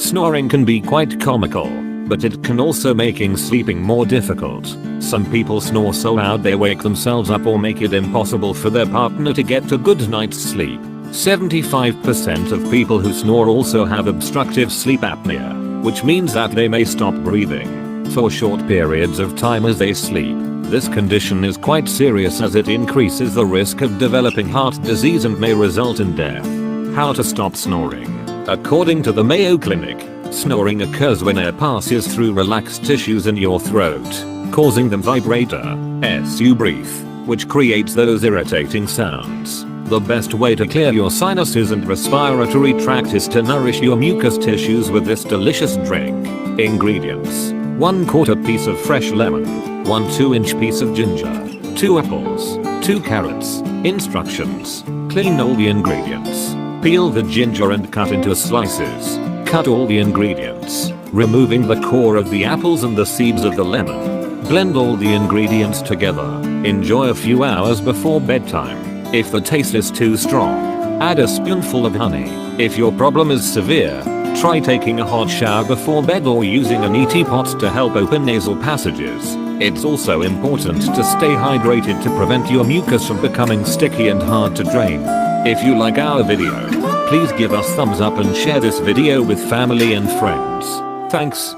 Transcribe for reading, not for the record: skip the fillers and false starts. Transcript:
Snoring can be quite comical, but it can also making sleeping more difficult. Some people snore so loud they wake themselves up or make it impossible for their partner to get a good night's sleep. 75% of people who snore also have obstructive sleep apnea, which means that they may stop breathing for short periods of time as they sleep. This condition is quite serious as it increases the risk of developing heart disease and may result in death. How to stop snoring? According to the Mayo Clinic, snoring occurs when air passes through relaxed tissues in your throat, causing them vibrator as you breathe, which creates those irritating sounds. The best way to clear your sinuses and respiratory tract is to nourish your mucous tissues with this delicious drink. Ingredients: 1/4 piece of fresh lemon, 1 2-inch piece of ginger, 2 apples, 2 carrots. Instructions: clean all the ingredients. Peel the ginger and cut into slices. Cut all the ingredients, removing the core of the apples and the seeds of the lemon. Blend all the ingredients together. Enjoy a few hours before bedtime. If the taste is too strong, add a spoonful of honey. If your problem is severe, try taking a hot shower before bed or using an ET pot to help open nasal passages. It's also important to stay hydrated to prevent your mucus from becoming sticky and hard to drain. If you like our video, please give us thumbs up and share this video with family and friends. Thanks.